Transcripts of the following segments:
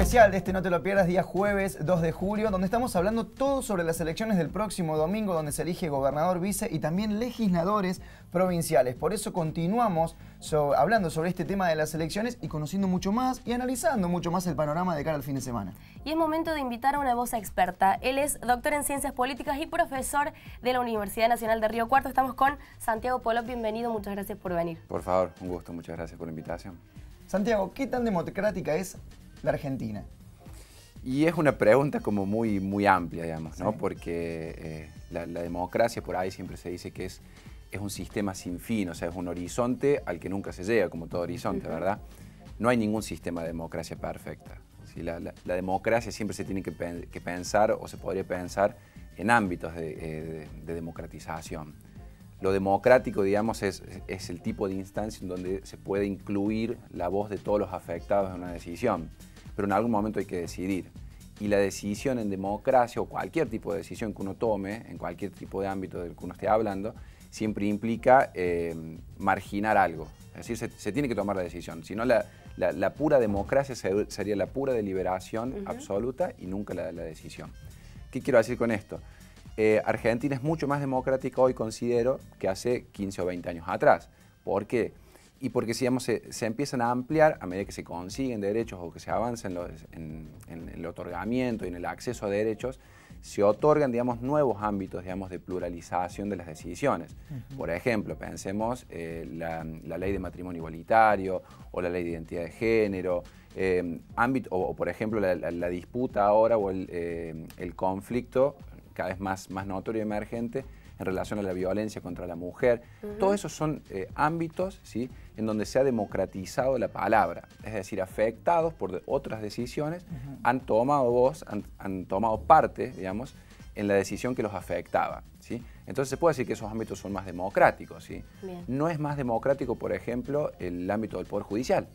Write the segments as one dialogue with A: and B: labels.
A: especial de este No Te Lo Pierdas, día jueves 2 de julio, donde estamos hablando todo sobre las elecciones del próximo domingo, donde se elige gobernador, vice y también legisladores provinciales. Por eso continuamos hablando sobre este tema de las elecciones y conociendo mucho más y analizando mucho más el panorama de cara al fin de semana.
B: Y es momento de invitar a una voz experta. Él es doctor en Ciencias Políticas y profesor de la Universidad Nacional de Río Cuarto. Estamos con Santiago Polop. Bienvenido, muchas gracias por venir.
C: Por favor, un gusto, muchas gracias por la invitación.
A: Santiago, ¿qué tan democrática es la Argentina?
C: Y es una pregunta como muy amplia, digamos, ¿no?
A: Sí.
C: Porque la democracia, por ahí siempre se dice que es un sistema sin fin, o sea, es un horizonte al que nunca se llega, como todo horizonte, ¿verdad? No hay ningún sistema de democracia perfecta. ¿Sí? La democracia siempre se tiene que pensar, o se podría pensar, en ámbitos de democratización. Lo democrático, digamos, es el tipo de instancia en donde se puede incluir la voz de todos los afectados en una decisión, pero en algún momento hay que decidir. Y la decisión en democracia, o cualquier tipo de decisión que uno tome, en cualquier tipo de ámbito del que uno esté hablando, siempre implica marginar algo. Es decir, se tiene que tomar la decisión. Si no, la pura democracia sería la pura deliberación absoluta y nunca la decisión. ¿Qué quiero decir con esto? Argentina es mucho más democrática hoy, considero, que hace 15 o 20 años atrás. ¿Por qué? Y porque digamos, se empiezan a ampliar a medida que se consiguen derechos o que se avanza en el otorgamiento y en el acceso a derechos, se otorgan, digamos, nuevos ámbitos, digamos, de pluralización de las decisiones. Por ejemplo, pensemos la ley de matrimonio igualitario o la ley de identidad de género, o por ejemplo la disputa ahora o el conflicto cada vez más notorio y emergente en relación a la violencia contra la mujer. Todos esos son ámbitos, ¿sí?, en donde se ha democratizado la palabra, es decir, afectados por otras decisiones, han tomado voz, han tomado parte, digamos, en la decisión que los afectaba, ¿sí? Entonces se puede decir que esos ámbitos son más democráticos, ¿sí? No es más democrático, por ejemplo, el ámbito del Poder Judicial.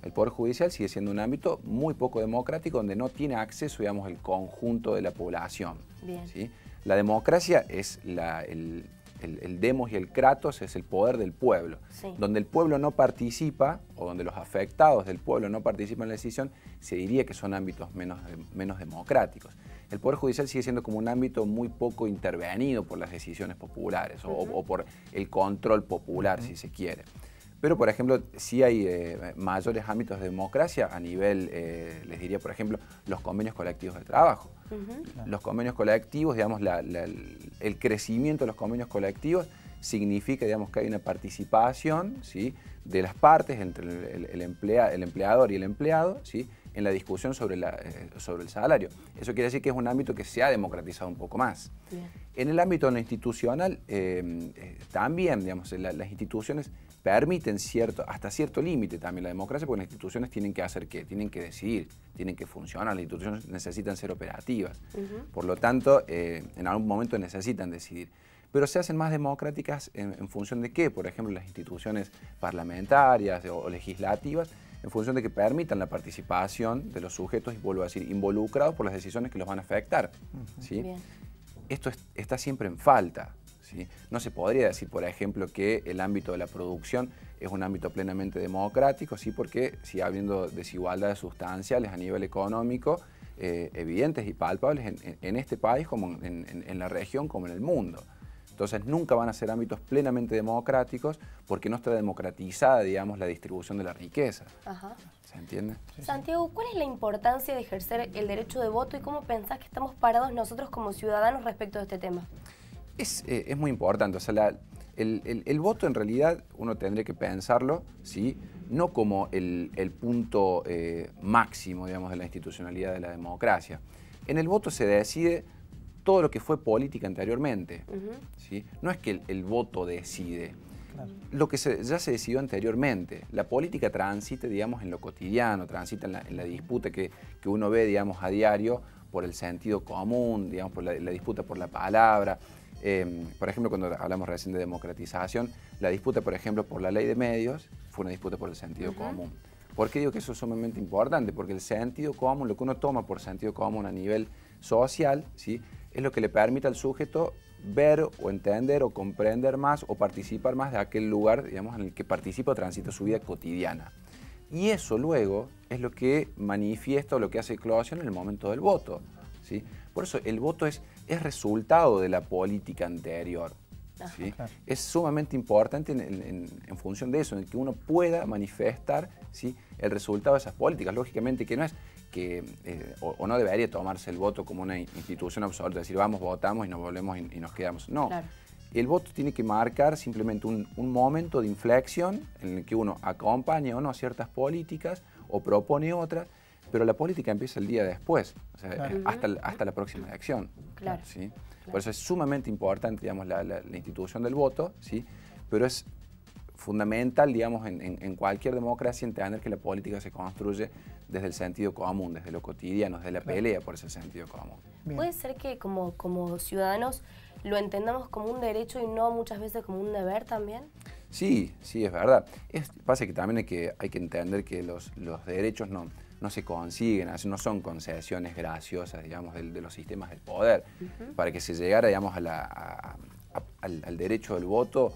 C: El Poder Judicial sigue siendo un ámbito muy poco democrático donde no tiene acceso, digamos, el conjunto de la población. ¿Sí? La democracia es el demos y el kratos, es el poder del pueblo. Sí. Donde el pueblo no participa, o donde los afectados del pueblo no participan en la decisión, se diría que son ámbitos menos democráticos. El Poder Judicial sigue siendo como un ámbito muy poco intervenido por las decisiones populares o por el control popular, si se quiere. Pero, por ejemplo, sí hay mayores ámbitos de democracia a nivel, les diría, por ejemplo, los convenios colectivos de trabajo. Los convenios colectivos, digamos, el crecimiento de los convenios colectivos significa, digamos, que hay una participación, ¿sí?, de las partes entre el empleador y el empleado, ¿sí?, en la discusión sobre el salario. Eso quiere decir que es un ámbito que se ha democratizado un poco más. En el ámbito no institucional, también, digamos, las instituciones permiten hasta cierto límite también la democracia, porque las instituciones tienen que hacer ¿qué? Tienen que decidir, tienen que funcionar, las instituciones necesitan ser operativas. Por lo tanto, en algún momento necesitan decidir. Pero se hacen más democráticas en función de qué, por ejemplo, las instituciones parlamentarias o legislativas, en función de que permitan la participación de los sujetos, y vuelvo a decir, involucrados por las decisiones que los van a afectar. ¿Sí? Esto está siempre en falta. ¿Sí? No se podría decir, por ejemplo, que el ámbito de la producción es un ámbito plenamente democrático, ¿sí?, porque sigue habiendo desigualdades sustanciales a nivel económico, evidentes y palpables en este país, como en la región, como en el mundo. Entonces nunca van a ser ámbitos plenamente democráticos porque no está democratizada, digamos, la distribución de la riqueza. ¿Se entiende?
B: Santiago, ¿cuál es la importancia de ejercer el derecho de voto y cómo pensás que estamos parados nosotros como ciudadanos respecto de este tema?
C: Es muy importante, o sea, el voto en realidad uno tendría que pensarlo, ¿sí?, no como el punto máximo, digamos, de la institucionalidad de la democracia. En el voto se decide todo lo que fue política anteriormente, ¿sí? No es que el voto decide, lo que ya se decidió anteriormente. La política transita, digamos, en lo cotidiano, transita en la disputa que uno ve, digamos, a diario por el sentido común, digamos, por la disputa por la palabra. Por ejemplo, cuando hablamos recién de democratización, la disputa, por ejemplo, por la ley de medios fue una disputa por el sentido común. ¿Por qué digo que eso es sumamente importante? Porque el sentido común, lo que uno toma por sentido común a nivel social, ¿sí?, es lo que le permite al sujeto ver o entender o comprender más o participar más de aquel lugar, digamos, en el que participa o transita su vida cotidiana. Y eso luego es lo que manifiesta o lo que hace eclosión en el momento del voto, ¿sí? Por eso el voto es resultado de la política anterior. ¿Sí?
A: Claro.
C: Es sumamente importante en función de eso, en que uno pueda manifestar, ¿sí?, el resultado de esas políticas. Lógicamente que no es que, o no debería tomarse el voto como una institución absoluta, es decir, vamos, votamos y nos volvemos y nos quedamos. No,
B: Claro.
C: El voto tiene que marcar simplemente un momento de inflexión en el que uno acompaña o no ciertas políticas o propone otras, pero la política empieza el día después, o sea,
A: Claro.
C: hasta la próxima elección.
B: Claro.
C: ¿Sí? Por eso es sumamente importante, digamos, la institución del voto, ¿sí? Pero es fundamental, digamos, en cualquier democracia entender que la política se construye desde el sentido común, desde lo cotidiano, desde la pelea por ese sentido común.
A: Bien.
B: ¿Puede ser que como ciudadanos lo entendamos como un derecho y no muchas veces como un deber también?
C: Sí, sí, es verdad. Pasa que también hay que entender que los derechos no se consiguen, no son concesiones graciosas, digamos, de los sistemas del poder. Para que se llegara, digamos, al derecho del voto,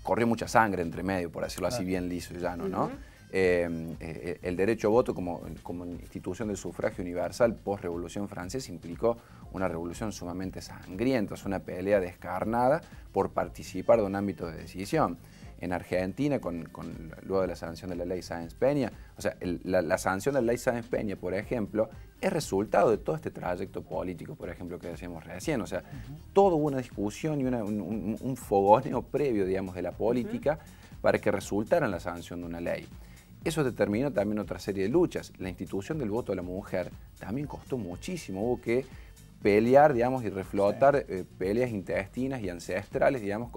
C: corrió mucha sangre entre medio, por decirlo así bien liso y llano, ¿no? El derecho a voto como institución del sufragio universal post-revolución francesa implicó una revolución sumamente sangrienta, es una pelea descarnada por participar de un ámbito de decisión. En Argentina, luego de la sanción de la ley Sáenz-Peña, o sea, la sanción de la ley Sáenz-Peña, por ejemplo, es resultado de todo este trayecto político, por ejemplo, que decíamos recién. O sea, todo hubo una discusión y un fogoneo previo, digamos, de la política para que resultara en la sanción de una ley. Eso determinó también otra serie de luchas. La institución del voto a la mujer también costó muchísimo. Hubo que pelear, digamos, y reflotar peleas intestinas y ancestrales, digamos,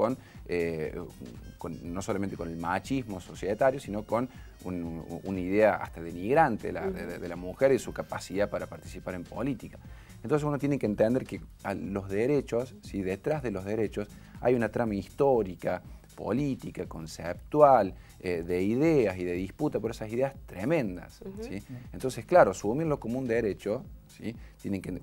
C: no solamente con el machismo societario, sino con una idea hasta denigrante de la mujer y su capacidad para participar en política. Entonces uno tiene que entender que los derechos, ¿sí?, detrás de los derechos hay una trama histórica, política, conceptual, de ideas y de disputa por esas ideas tremendas. ¿Sí? Entonces, claro, asumirlo como un derecho, ¿sí?,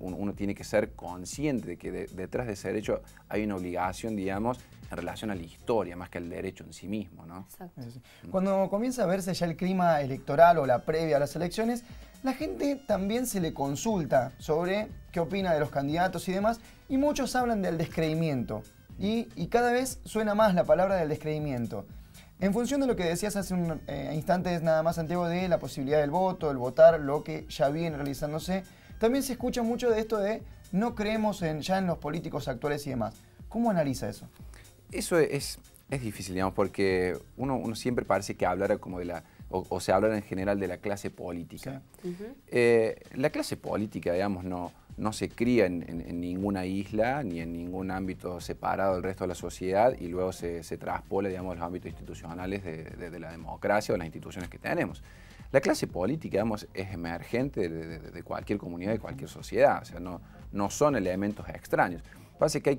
C: uno tiene que ser consciente de que detrás de ese derecho hay una obligación, digamos, en relación a la historia, más que al derecho en sí mismo, ¿no?
B: Exacto.
A: Cuando comienza a verse ya el clima electoral o la previa a las elecciones, la gente también se le consulta sobre qué opina de los candidatos y demás, y muchos hablan del descreimiento. Y cada vez suena más la palabra del descreimiento. En función de lo que decías hace un instantes nada más, Santiago, de la posibilidad del voto, el votar, lo que ya viene realizándose, también se escucha mucho de esto de no creemos ya en los políticos actuales y demás. ¿Cómo analiza eso?
C: Eso es difícil, digamos, porque uno siempre parece que hablara como o se hablara en general de la clase política.
A: Sí.
C: La clase política, digamos, no se cría en ninguna isla ni en ningún ámbito separado del resto de la sociedad y luego se traspola, digamos, a los ámbitos institucionales de la democracia o las instituciones que tenemos. La clase política, digamos, es emergente de cualquier comunidad, de cualquier sociedad, o sea, no son elementos extraños. Pasa que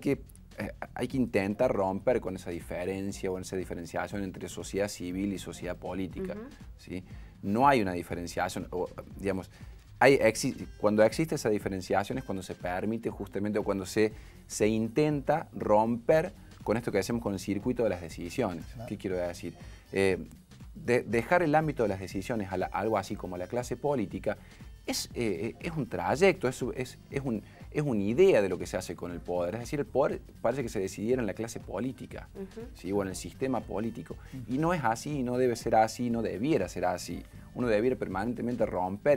C: hay que intentar romper con esa diferencia o esa diferenciación entre sociedad civil y sociedad política. ¿Sí? No hay una diferenciación, digamos, cuando existe esa diferenciación es cuando se permite justamente o cuando se intenta romper con esto que decimos con el circuito de las decisiones. Claro. ¿Qué quiero decir? Dejar el ámbito de las decisiones a algo así como la clase política es un trayecto, es una idea de lo que se hace con el poder. Es decir, el poder parece que se decidiera en la clase política, ¿sí?, o en el sistema político. Y no es así, no debe ser así, no debiera ser así. Uno debiera permanentemente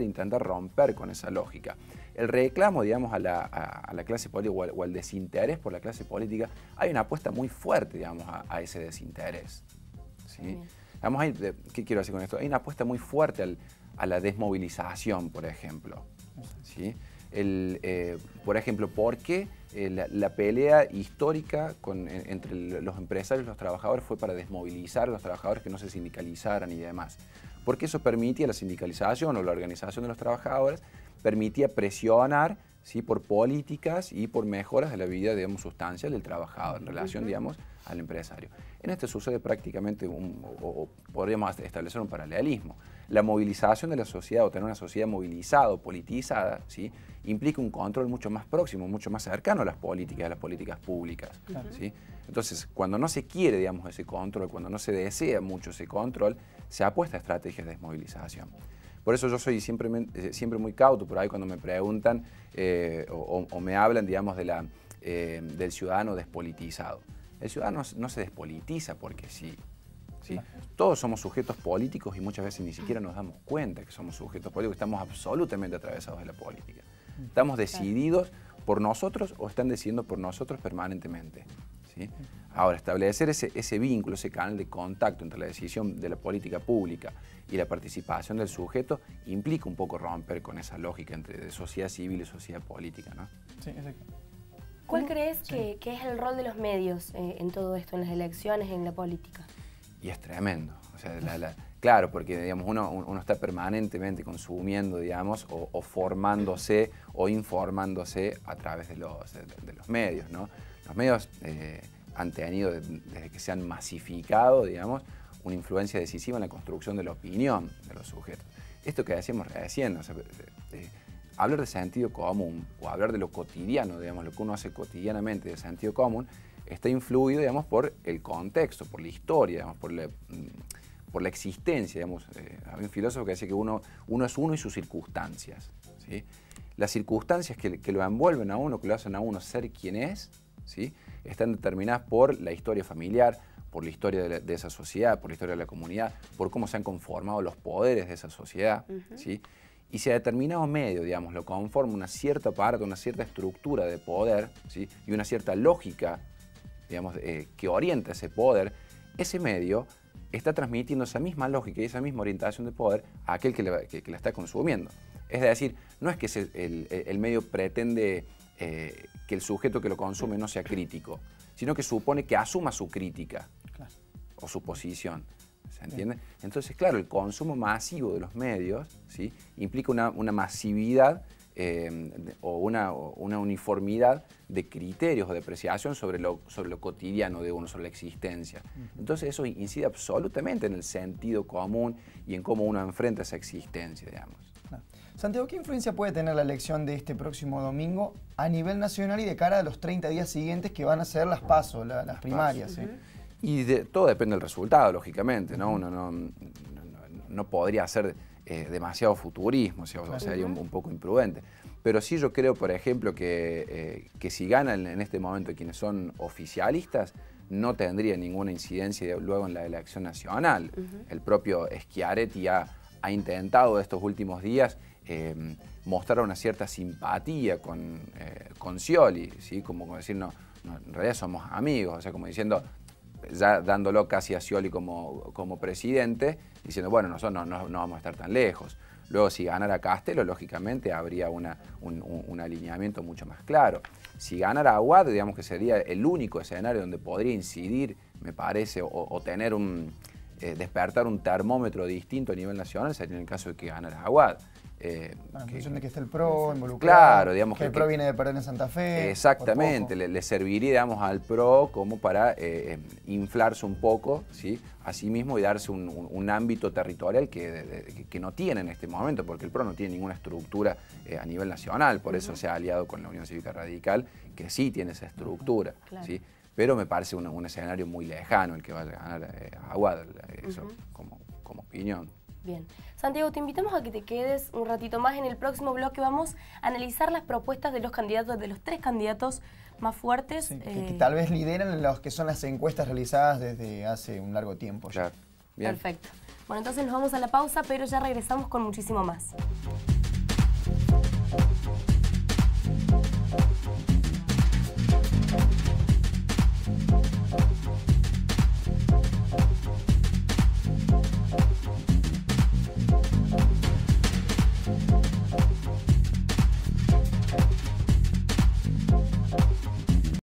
C: intentar romper con esa lógica. El reclamo, digamos, a la clase política o al desinterés por la clase política, hay una apuesta muy fuerte, digamos, a ese desinterés. ¿Sí? Digamos, ¿qué quiero decir con esto? Hay una apuesta muy fuerte a la desmovilización, por ejemplo. ¿Sí? Por ejemplo, ¿por qué la pelea histórica entre los empresarios y los trabajadores fue para desmovilizar a los trabajadores que no se sindicalizaran y demás? Porque eso permitía la sindicalización o la organización de los trabajadores, permitía presionar, ¿sí? Por políticas y por mejoras de la vida, digamos, sustancial del trabajador en relación, digamos, al empresario. En este sucede prácticamente, o podríamos establecer un paralelismo. La movilización de la sociedad, o tener una sociedad movilizada o politizada, ¿sí? Implica un control mucho más próximo, mucho más cercano a las políticas públicas. ¿Sí? Entonces, cuando no se quiere, digamos, ese control, cuando no se desea mucho ese control, se apuesta a estrategias de desmovilización. Por eso yo soy siempre muy cauto por ahí cuando me preguntan o me hablan, digamos, del ciudadano despolitizado. El ciudadano no se despolitiza porque sí. ¿Sí? Todos somos sujetos políticos y muchas veces ni siquiera nos damos cuenta que somos sujetos políticos, estamos absolutamente atravesados de la política. ¿Estamos decididos por nosotros o están decidiendo por nosotros permanentemente? ¿Sí? Ahora, establecer ese vínculo, ese canal de contacto entre la decisión de la política pública y la participación del sujeto implica un poco romper con esa lógica entre sociedad civil y sociedad política, ¿no?
A: Sí, exacto.
B: ¿Cuál crees que es el rol de los medios en todo esto, en las elecciones, en la política?
C: Y es tremendo. O sea, claro, porque digamos, uno está permanentemente consumiendo, digamos, o formándose o informándose a través de los medios, ¿no? Los medios han tenido, desde que se han masificado, digamos, una influencia decisiva en la construcción de la opinión de los sujetos. Esto que decíamos recién, o sea, hablar de sentido común o hablar de lo cotidiano, digamos, lo que uno hace cotidianamente de sentido común, está influido, digamos, por el contexto, por la historia, digamos, por la existencia, digamos. Había un filósofo que decía que uno es uno y sus circunstancias, ¿sí? Las circunstancias que lo envuelven a uno, que lo hacen a uno ser quien es, ¿sí? Están determinadas por la historia familiar, por la historia de esa sociedad, por la historia de la comunidad, por cómo se han conformado los poderes de esa sociedad, ¿sí? Y si a determinado medio, digamos, lo conforma una cierta parte, una cierta estructura de poder, ¿sí? Y una cierta lógica, digamos, que orienta ese poder, ese medio está transmitiendo esa misma lógica y esa misma orientación de poder a aquel que la está consumiendo. Es decir, no es que el medio pretende que el sujeto que lo consume no sea crítico, sino que supone que asuma su crítica o su posición. ¿Se entiende? Entonces, claro, el consumo masivo de los medios, ¿sí? Implica una masividad o una uniformidad de criterios o de apreciación sobre lo cotidiano de uno, sobre la existencia. Entonces eso incide absolutamente en el sentido común y en cómo uno enfrenta esa existencia, digamos.
A: Santiago, ¿qué influencia puede tener la elección de este próximo domingo a nivel nacional y de cara a los 30 días siguientes que van a ser las PASO, las primarias? ¿Sí?
C: Y todo depende del resultado, lógicamente, ¿no? Uno no podría hacer demasiado futurismo, o sea, sería un poco imprudente. Pero sí yo creo, por ejemplo, que si ganan en este momento quienes son oficialistas, no tendría ninguna incidencia luego en la elección nacional. El propio Schiaretti ha intentado estos últimos días mostrar una cierta simpatía con Scioli, ¿sí? Como decir, no, en realidad somos amigos, o sea, como diciendo, ya dándolo casi a Scioli como presidente, diciendo, bueno, nosotros no vamos a estar tan lejos. Luego, si ganara Castello, lógicamente habría un alineamiento mucho más claro. Si ganara Aguad, digamos que sería el único escenario donde podría incidir, me parece, o tener despertar un termómetro distinto a nivel nacional, sería en el caso de que ganara Aguad.
A: En función de que esté el PRO involucrado,
C: claro, digamos
A: que el PRO viene de perder en Santa Fe.
C: Exactamente, le serviría, digamos, al PRO como para inflarse un poco, ¿sí? A sí mismo y darse un ámbito territorial que no tiene en este momento, porque el PRO no tiene ninguna estructura a nivel nacional, por eso se ha aliado con la Unión Cívica Radical, que sí tiene esa estructura, ¿sí? Pero me parece un escenario muy lejano el que vaya a ganar Aguad, eso como opinión.
B: Bien. Santiago, te invitamos a que te quedes un ratito más. En el próximo bloque vamos a analizar las propuestas de los candidatos, de los 3 candidatos más fuertes.
A: Sí, que tal vez lideran los que son las encuestas realizadas desde hace un largo tiempo.
C: Claro. Bien.
B: Perfecto. Bueno, entonces nos vamos a la pausa, pero ya regresamos con muchísimo más.